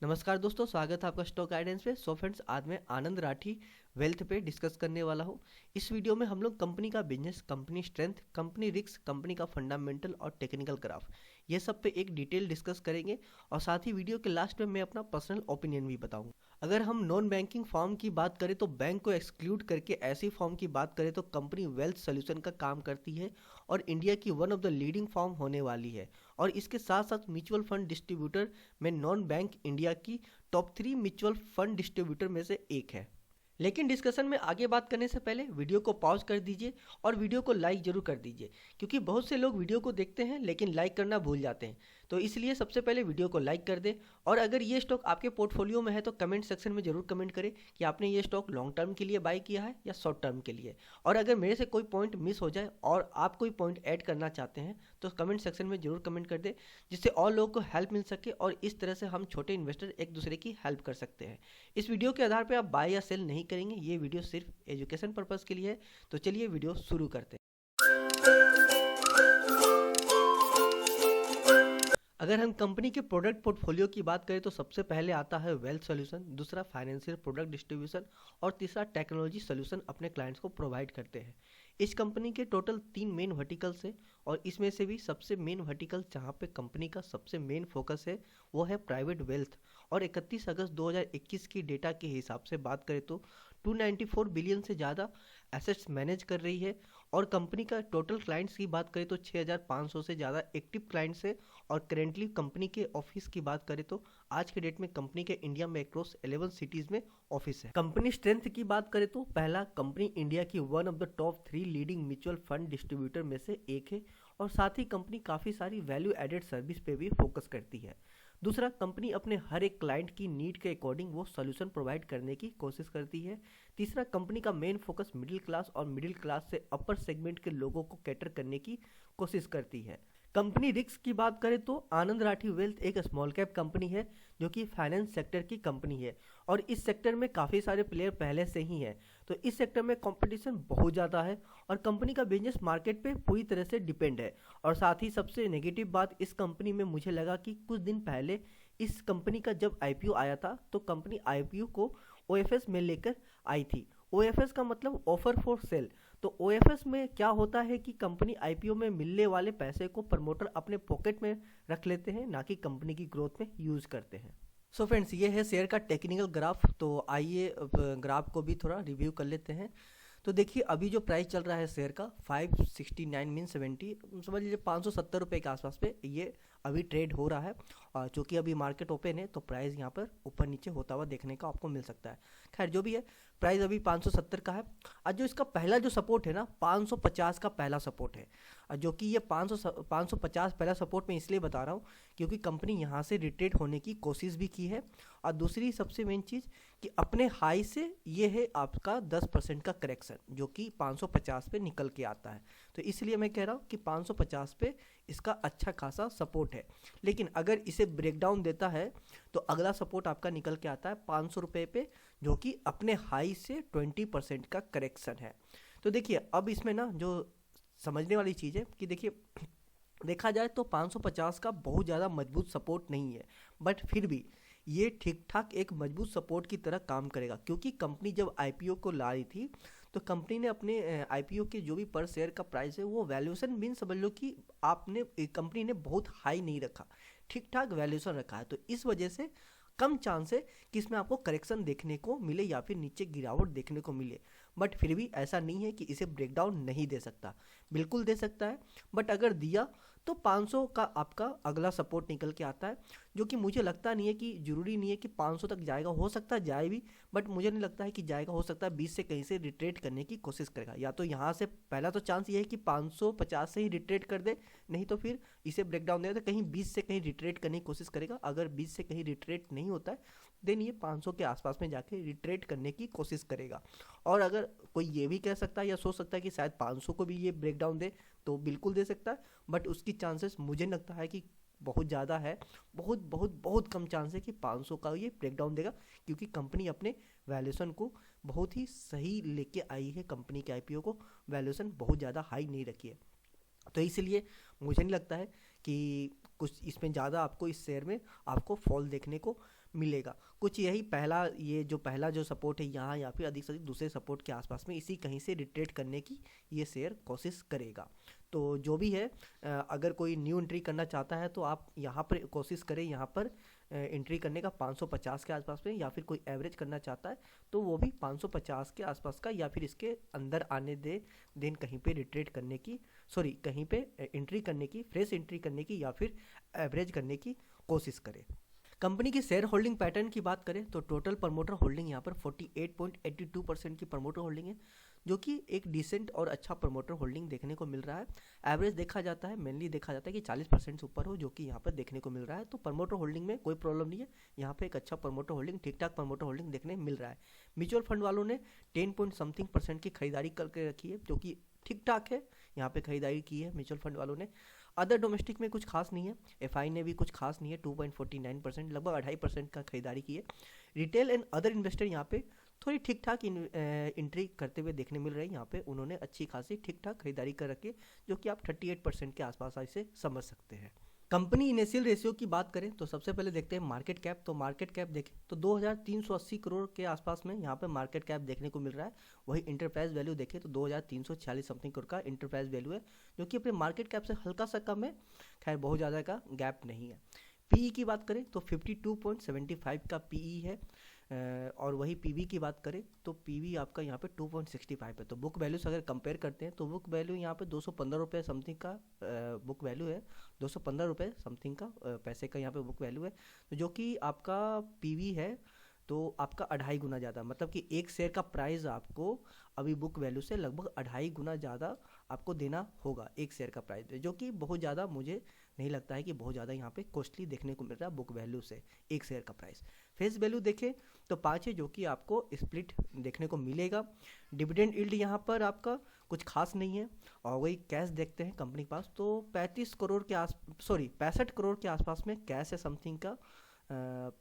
नमस्कार दोस्तों, स्वागत है आपका स्टॉक गाइडेंस पे। सो फ्रेंड्स, आज मैं आनंद राठी वेल्थ पे डिस्कस करने वाला हूँ। इस वीडियो में हम लोग कंपनी का business, company strength, company risk, company का फंडामेंटल और टेक्निकल ग्राफ, ये सब पे एक डिटेल डिस्कस करेंगे। और साथ ही वीडियो के लास्ट में मैं अपना पर्सनल ओपिनियन भी बताऊंगा। अगर हम नॉन बैंकिंग फॉर्म की बात करें तो बैंक को एक्सक्लूड करके ऐसी फॉर्म की बात करें तो कंपनी वेल्थ सोल्यूशन का काम करती है और इंडिया की one of the leading form होने वाली है। और इसके साथ साथ म्यूचुअल फंड डिस्ट्रीब्यूटर में नॉन बैंक इंडिया की टॉप 3 म्यूचुअल फंड डिस्ट्रीब्यूटर में से एक है। लेकिन डिस्कशन में आगे बात करने से पहले वीडियो को पॉज कर दीजिए और वीडियो को लाइक जरूर कर दीजिए, क्योंकि बहुत से लोग वीडियो को देखते हैं लेकिन लाइक करना भूल जाते हैं। तो इसलिए सबसे पहले वीडियो को लाइक कर दें। और अगर ये स्टॉक आपके पोर्टफोलियो में है तो कमेंट सेक्शन में जरूर कमेंट करें कि आपने ये स्टॉक लॉन्ग टर्म के लिए बाय किया है या शॉर्ट टर्म के लिए। और अगर मेरे से कोई पॉइंट मिस हो जाए और आप कोई पॉइंट ऐड करना चाहते हैं तो कमेंट सेक्शन में जरूर कमेंट कर दें, जिससे और लोगों को हेल्प मिल सके और इस तरह से हम छोटे इन्वेस्टर एक दूसरे की हेल्प कर सकते हैं। इस वीडियो के आधार पर आप बाय या सेल नहीं करेंगे, ये वीडियो सिर्फ एजुकेशन पर्पस के लिए है। तो चलिए वीडियो शुरू करते हैं। अगर हम कंपनी के प्रोडक्ट पोर्टफोलियो की बात करें तो सबसे पहले आता है वेल्थ सॉल्यूशन, दूसरा फाइनेंशियल प्रोडक्ट डिस्ट्रीब्यूशन और तीसरा टेक्नोलॉजी सॉल्यूशन अपने क्लाइंट्स को प्रोवाइड करते हैं। इस कंपनी के टोटल 3 मेन वर्टिकल्स है और इसमें से भी सबसे मेन वर्टिकल जहाँ पे कंपनी का सबसे मेन फोकस है वो है प्राइवेट वेल्थ। और 31 अगस्त 2021 की डेटा के हिसाब से बात करें तो 294 बिलियन से ज़्यादा एसेट्स मैनेज कर रही है। और कंपनी का टोटल क्लाइंट्स की बात करें तो 6500 से ज़्यादा एक्टिव क्लाइंट्स है। और करेंटली कंपनी के ऑफिस की बात करें तो आज के डेट में कंपनी के इंडिया में अक्रॉस 11 सिटीज में ऑफिस है। कंपनी स्ट्रेंथ की बात करें तो पहला, कंपनी इंडिया की one of the top 3 leading mutual fund distributor में से एक है। और साथ ही कंपनी काफ़ी सारी वैल्यू एडेड सर्विस पे भी फोकस करती है। दूसरा, कंपनी अपने हर एक क्लाइंट की नीड के अकॉर्डिंग वो सोल्यूशन प्रोवाइड करने की कोशिश करती है। तीसरा, कंपनी का मेन फोकस मिडिल क्लास और मिडिल क्लास से अपर सेगमेंट के लोगों को कैटर करने की कोशिश करती है। कंपनी रिस्क की बात करें तो आनंद राठी वेल्थ एक स्मॉल कैप कंपनी है जो कि फाइनेंस सेक्टर की कंपनी है। और इस सेक्टर में काफ़ी सारे प्लेयर पहले से ही हैं, तो इस सेक्टर में कंपटीशन बहुत ज़्यादा है और कंपनी का बिजनेस मार्केट पे पूरी तरह से डिपेंड है। और साथ ही सबसे नेगेटिव बात इस कंपनी में मुझे लगा कि कुछ दिन पहले इस कंपनी का जब आईपीओ आया था तो कंपनी आईपीओ को ओएफएस में लेकर आई थी। ओएफएस का मतलब ऑफर फॉर सेल। तो ओएफएस में क्या होता है कि कंपनी आईपीओ में मिलने वाले पैसे को प्रमोटर अपने पॉकेट में रख लेते हैं, ना कि कंपनी की ग्रोथ में यूज करते हैं। सो फ्रेंड्स, ये है शेयर का टेक्निकल ग्राफ। तो आइए ग्राफ को भी थोड़ा रिव्यू कर लेते हैं। तो देखिए, अभी जो प्राइस चल रहा है शेयर का 569 मीन 70, समझ लीजिए 570 रुपये के आसपास पे ये अभी ट्रेड हो रहा है। और चूँकि अभी मार्केट ओपन है तो प्राइस यहाँ पर ऊपर नीचे होता हुआ देखने का आपको मिल सकता है। खैर जो भी है, प्राइस अभी 570 का है। आज जो इसका पहला जो सपोर्ट है ना, 550 का पहला सपोर्ट है। जो कि ये 550 पहला सपोर्ट मैं इसलिए बता रहा हूँ क्योंकि कंपनी यहाँ से रिट्रेट होने की कोशिश भी की है। और दूसरी सबसे मेन चीज़ कि अपने हाई से ये है आपका 10% का करेक्शन, जो कि 550 पे निकल के आता है। तो इसलिए मैं कह रहा हूँ कि 550 पे इसका अच्छा खासा सपोर्ट है। लेकिन अगर इसे ब्रेकडाउन देता है तो अगला सपोर्ट आपका निकल के आता है 500 रुपये पे, जो कि अपने हाई से 20% का करेक्शन है। तो देखिए, अब इसमें ना जो समझने वाली चीज़ है कि देखिए, देखा जाए तो 550 का बहुत ज़्यादा मजबूत सपोर्ट नहीं है, बट फिर भी ये ठीक ठाक एक मजबूत सपोर्ट की तरह काम करेगा। क्योंकि कंपनी जब आईपीओ को ला रही थी तो कंपनी ने अपने आईपीओ के जो भी पर शेयर का प्राइस है वो वैल्यूएशन मीन समझ लो कि आपने कंपनी ने बहुत हाई नहीं रखा, ठीक ठाक वैल्यूएशन रखा है। तो इस वजह से कम चांस है कि इसमें आपको करेक्शन देखने को मिले या फिर नीचे गिरावट देखने को मिले। बट फिर भी ऐसा नहीं है कि इसे ब्रेकडाउन नहीं दे सकता, बिल्कुल दे सकता है। बट अगर दिया तो 500 का आपका अगला सपोर्ट निकल के आता है, जो कि मुझे लगता नहीं है कि ज़रूरी नहीं है कि 500 तक जाएगा, हो सकता है जाए भी, बट मुझे नहीं लगता है कि जाएगा। हो सकता है 20 से कहीं से रिट्रेट करने की कोशिश करेगा। या तो यहाँ से पहला तो चांस ये है कि 550 से ही रिट्रेट कर दे, नहीं तो फिर इसे ब्रेकडाउन देगा तो कहीं 20 से कहीं रिट्रेट करने की कोशिश करेगा। अगर 20 से कहीं रिट्रेट नहीं होता है देन ये 500 के आसपास में जाके रिट्रेट करने की कोशिश करेगा। और अगर कोई ये भी कह सकता है या सोच सकता है कि शायद 500 को भी ये ब्रेकडाउन दे, तो बिल्कुल दे सकता है। बट उसकी चांसेस मुझे लगता है कि बहुत ज़्यादा है, बहुत बहुत बहुत कम चांस है कि 500 का ये ब्रेकडाउन देगा। क्योंकि कंपनी अपने वैल्यूएशन को बहुत ही सही लेके आई है, कंपनी के आईपीओ को वैल्यूएशन बहुत ज़्यादा हाई नहीं रखी है। तो इसलिए मुझे नहीं लगता है कि कुछ इसमें ज़्यादा आपको इस शेयर में आपको फॉल देखने को मिलेगा। कुछ यही पहला जो सपोर्ट है यहाँ या फिर अधिक से अधिक दूसरे सपोर्ट के आसपास में इसी कहीं से रिट्रेट करने की ये शेयर कोशिश करेगा। तो जो भी है, अगर कोई न्यू एंट्री करना चाहता है तो आप यहाँ पर कोशिश करें, यहाँ पर एंट्री करने का 550 के आसपास में, या फिर कोई एवरेज करना चाहता है तो वो भी 550 के आसपास का, या फिर इसके अंदर आने दे देन कहीं पे रिट्रेट करने की, सॉरी कहीं पे एंट्री करने की, फ्रेश एंट्री करने की, या फिर एवरेज करने की कोशिश करें। कंपनी की शेयर होल्डिंग पैटर्न की बात करें तो टोटल प्रमोटर होल्डिंग यहाँ पर 48.82% की प्रमोटर होल्डिंग है, जो कि एक डिसेंट और अच्छा प्रमोटर होल्डिंग देखने को मिल रहा है। एवरेज देखा जाता है, मेनली देखा जाता है कि 40% से ऊपर हो, जो कि यहाँ पर देखने को मिल रहा है। तो प्रमोटर होल्डिंग में कोई प्रॉब्लम नहीं है, यहाँ पे एक अच्छा प्रमोटर होल्डिंग, ठीक ठाक प्रमोटर होल्डिंग देखने मिल रहा है। म्यूचुअल फंड वालों ने 10 पॉइंट समथिंग % की खरीदारी करके रखी है, जो कि ठीक ठाक है, यहाँ पे खरीदारी की है म्यूचुअल फंड वालों ने। अदर डोमेस्टिक में कुछ खास नहीं है, एफआई ने भी कुछ खास नहीं है, 2.49% लगभग 2.5% का खरीदारी की है। रिटेल एंड अदर इन्वेस्टर यहाँ पे थोड़ी ठीक ठाक एंट्री करते हुए देखने मिल रहे हैं। यहाँ पे उन्होंने अच्छी खासी ठीक ठाक खरीदारी कर रखी है, जो कि आप 38% के आसपास इसे समझ सकते हैं। कंपनी इनिशियल रेशियो की बात करें तो सबसे पहले देखते हैं मार्केट कैप। तो मार्केट कैप देखें तो 2380 करोड़ के आसपास में यहाँ पे मार्केट कैप देखने को मिल रहा है। वही इंटरप्राइज वैल्यू देखें तो 2346 समथिंग करोड़ का इंटरप्राइज वैल्यू है, जो कि अपने मार्केट कैप से हल्का सा कम है, खैर बहुत ज़्यादा का गैप नहीं है। पीई की बात करें तो 52.75 का पीई है, और वही पीवी की बात करें तो पीवी आपका यहाँ पे 2.65 है। तो बुक वैल्यू से अगर कंपेयर करते हैं तो बुक वैल्यू यहाँ पे 215 रुपये समथिंग का बुक वैल्यू है, 215 रुपये समथिंग का पैसे का यहाँ पे बुक वैल्यू है। तो जो कि आपका पीवी है तो आपका 2.5 गुना ज़्यादा, मतलब कि एक शेयर का प्राइस आपको अभी बुक वैल्यू से लगभग 2.5 गुना ज़्यादा आपको देना होगा एक शेयर का प्राइस, जो कि बहुत ज़्यादा मुझे नहीं लगता है कि बहुत ज़्यादा यहाँ पे कॉस्टली देखने को मिल रहा है बुक वैल्यू से एक शेयर का प्राइस। फेस वैल्यू देखें तो 5 है, जो कि आपको स्प्लिट देखने को मिलेगा। डिविडेंड यील्ड यहाँ पर आपका कुछ खास नहीं है। और वही कैश देखते हैं कंपनी के पास तो 65 करोड़ के आसपास में कैश है समथिंग का,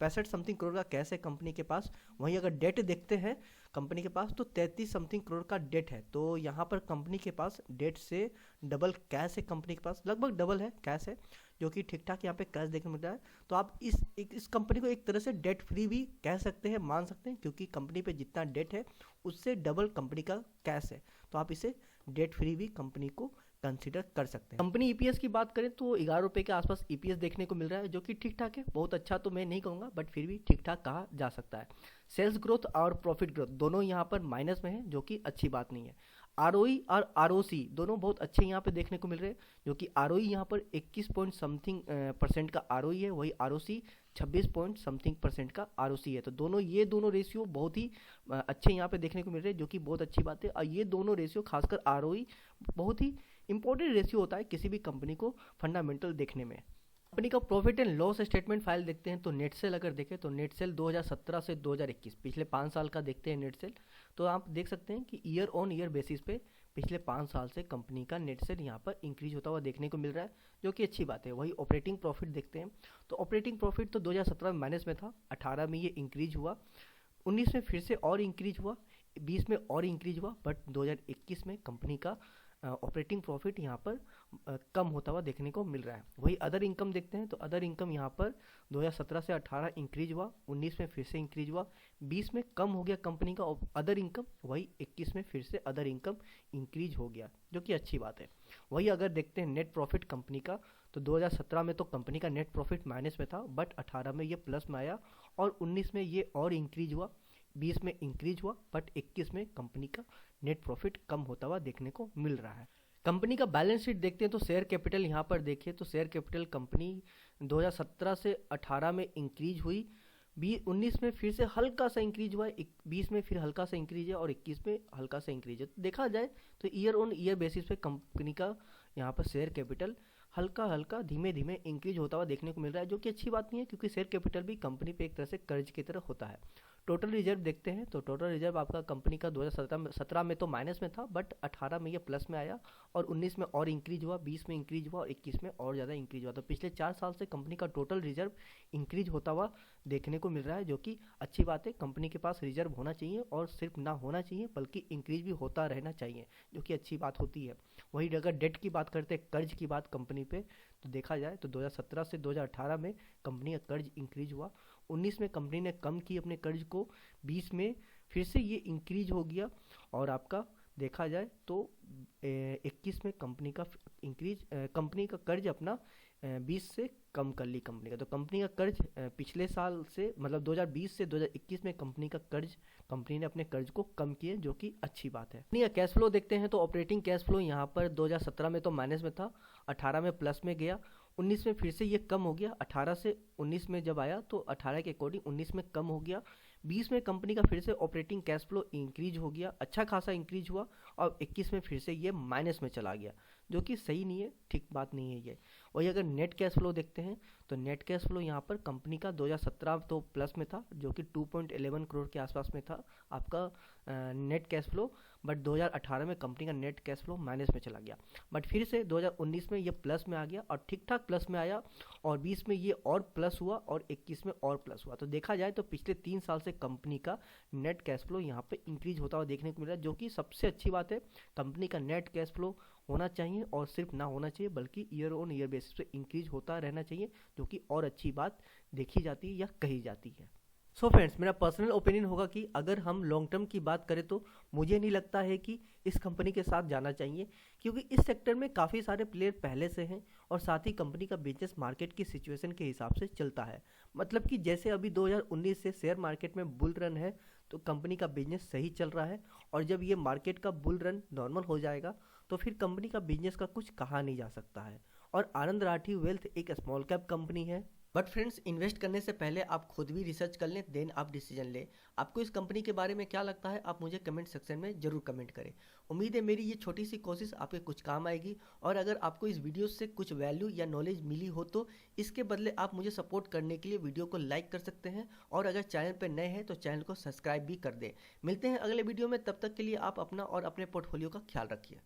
65 समथिंग करोड़ का कैश है कंपनी के पास। वहीं अगर डेट देखते हैं कंपनी के पास तो 33 समथिंग करोड़ का डेट है। तो यहाँ पर कंपनी के पास डेट से डबल कैश है, कंपनी के पास लगभग डबल है कैश है, जो कि ठीक ठाक यहाँ पे कैश देखने मिल रहा है। तो आप इस कंपनी को एक तरह से डेट फ्री भी कह सकते हैं, मान सकते हैं, क्योंकि कंपनी पे जितना डेट है उससे डबल कंपनी का कैश है। तो आप इसे डेट फ्री भी कंपनी को कंसीडर कर सकते हैं। कंपनी ईपीएस की बात करें तो 11 रुपये के आसपास ईपीएस देखने को मिल रहा है, जो कि ठीक ठाक है, बहुत अच्छा तो मैं नहीं कहूँगा बट फिर भी ठीक ठाक कहा जा सकता है। सेल्स ग्रोथ और प्रॉफिट ग्रोथ दोनों यहाँ पर माइनस में है, जो कि अच्छी बात नहीं है। आरओई और आरओसी दोनों बहुत अच्छे यहाँ पे देखने को मिल रहे हैं, जो कि आरओई यहाँ पर 21 पॉइंट समथिंग % का आरओई है, वही आरओसी 26 पॉइंट समथिंग % का आरओसी है। तो ये दोनों रेशियो बहुत ही अच्छे यहाँ पे देखने को मिल रहे हैं, जो कि बहुत अच्छी बात है। और ये दोनों रेशियो खासकर आरओई बहुत ही इंपॉर्टेंट रेशियो होता है किसी भी कंपनी को फंडामेंटल देखने में। कंपनी का profit and loss statement file देखते हैं तो नेट सेल अगर देखें तो नेट सेल 2017 से 2021 पिछले 5 साल का देखते हैं नेट सेल, तो आप देख सकते हैं कि ईयर ऑन ईयर बेसिस पे पिछले 5 साल से कंपनी का नेट सेल यहाँ पर इंक्रीज होता हुआ देखने को मिल रहा है, जो कि अच्छी बात है। वही ऑपरेटिंग प्रॉफिट देखते हैं तो ऑपरेटिंग प्रॉफिट तो 2017 में माइनस में था, 18 में ये इंक्रीज हुआ, 19 में फिर से और इंक्रीज हुआ, 20 में और इंक्रीज हुआ, बट 2021 में कंपनी का ऑपरेटिंग प्रॉफिट यहाँ पर कम होता हुआ देखने को मिल रहा है। वही अदर इनकम देखते हैं तो अदर इनकम यहाँ पर 2017 से 18 इंक्रीज हुआ, 19 में फिर से इंक्रीज हुआ, 20 में कम हो गया कंपनी का अदर इनकम, वही 21 में फिर से अदर इनकम इंक्रीज हो गया, जो कि अच्छी बात है। वही अगर देखते हैं नेट प्रॉफिट कंपनी का तो 2017 में तो कंपनी का नेट प्रॉफिट माइनस में था, बट 18 में ये प्लस में आया और 19 में ये और इंक्रीज हुआ, 20 में इंक्रीज हुआ, बट 21 में कंपनी का नेट प्रॉफिट कम होता हुआ देखने को मिल रहा है। कंपनी का बैलेंस शीट देखते हैं तो शेयर कैपिटल यहाँ पर देखिए तो शेयर कैपिटल कंपनी 2017 से 18 में इंक्रीज हुई, 19 में फिर से हल्का सा इंक्रीज हुआ, 20 में फिर हल्का सा इंक्रीज है और 21 में हल्का सा इंक्रीज है। तो देखा जाए तो ईयर ऑन ईयर बेसिस पे कंपनी का यहाँ पर शेयर कैपिटल हल्का हल्का धीमे धीमे इंक्रीज होता हुआ देखने को मिल रहा है, जो कि अच्छी बात नहीं है, क्योंकि शेयर कैपिटल भी कंपनी पे एक तरह से कर्ज की तरह होता है। टोटल रिजर्व देखते हैं तो टोटल रिजर्व आपका कंपनी का 2017 में तो माइनस में था, बट 18 में ये प्लस में आया और 19 में और इंक्रीज हुआ, 20 में इंक्रीज हुआ और 21 में और ज़्यादा इंक्रीज हुआ। तो पिछले 4 साल से कंपनी का टोटल रिजर्व इंक्रीज होता हुआ देखने को मिल रहा है, जो कि अच्छी बात है। कंपनी के पास रिजर्व होना चाहिए और सिर्फ ना होना चाहिए बल्कि इंक्रीज भी होता रहना चाहिए, जो कि अच्छी बात होती है। वही अगर डेट की बात करते हैं, कर्ज की बात कंपनी पे, तो देखा जाए तो 2017 से 2018 में कंपनी का कर्ज इंक्रीज हुआ, 19 में कंपनी ने कम की अपने कर्ज को, 20 में फिर से ये इंक्रीज हो गया और आपका देखा जाए तो 21 में कंपनी का कर्ज अपना 20 से कम कर ली कंपनी का। तो कंपनी का कर्ज पिछले साल से मतलब 2020 से 2021 में कंपनी ने अपने कर्ज को कम किए, जो कि अच्छी बात है। कंपनी का कैश फ्लो देखते हैं तो ऑपरेटिंग कैश फ्लो यहाँ पर 2017 में तो माइनस में था, 18 में प्लस में गया, 19 में फिर से ये कम हो गया। 18 से 19 में जब आया तो 18 के अकॉर्डिंग 19 में कम हो गया। 20 में कंपनी का फिर से ऑपरेटिंग कैश फ्लो इंक्रीज हो गया, अच्छा खासा इंक्रीज हुआ, और 21 में फिर से ये माइनस में चला गया, जो कि सही नहीं है, ठीक बात नहीं है ये। वही अगर नेट कैश फ्लो देखते हैं तो नेट कैश फ्लो यहाँ पर कंपनी का 2017 तो प्लस में था, जो कि 2.11 करोड़ के आसपास में था आपका नेट कैश फ्लो, बट 2018 में कंपनी का नेट कैश फ्लो माइनस में चला गया। बट फिर से 2019 में ये प्लस में आ गया और ठीक ठाक प्लस में आया, और 20 में ये और प्लस हुआ और 21 में और प्लस हुआ। तो देखा जाए तो पिछले 3 साल से कंपनी का नेट कैश फ्लो यहाँ पे इंक्रीज होता हुआ देखने को मिला, जो कि सबसे अच्छी बात है। कंपनी का नेट कैश फ्लो होना चाहिए और सिर्फ ना होना चाहिए बल्कि ईयर ऑन ईयर बेसिस पे इंक्रीज होता रहना चाहिए, जो कि और अच्छी बात देखी जाती है या कही जाती है। सो फ्रेंड्स, मेरा पर्सनल ओपिनियन होगा कि अगर हम लॉन्ग टर्म की बात करें तो मुझे नहीं लगता है कि इस कंपनी के साथ जाना चाहिए, क्योंकि इस सेक्टर में काफ़ी सारे प्लेयर पहले से हैं और साथ ही कंपनी का बिजनेस मार्केट की सिचुएशन के हिसाब से चलता है। मतलब कि जैसे अभी 2019 से शेयर मार्केट में बुल रन है तो कंपनी का बिजनेस सही चल रहा है, और जब ये मार्केट का बुल रन नॉर्मल हो जाएगा तो फिर कंपनी का बिजनेस का कुछ कहा नहीं जा सकता है। और आनंद राठी वेल्थ एक स्मॉल कैप कंपनी है, बट फ्रेंड्स इन्वेस्ट करने से पहले आप खुद भी रिसर्च कर लें, देन आप डिसीजन लें। आपको इस कंपनी के बारे में क्या लगता है आप मुझे कमेंट सेक्शन में जरूर कमेंट करें। उम्मीद है मेरी ये छोटी सी कोशिश आपके कुछ काम आएगी, और अगर आपको इस वीडियो से कुछ वैल्यू या नॉलेज मिली हो तो इसके बदले आप मुझे सपोर्ट करने के लिए वीडियो को लाइक कर सकते हैं, और अगर चैनल पर नए हैं तो चैनल को सब्सक्राइब भी कर दें। मिलते हैं अगले वीडियो में, तब तक के लिए आप अपना और अपने पोर्टफोलियो का ख्याल रखिए।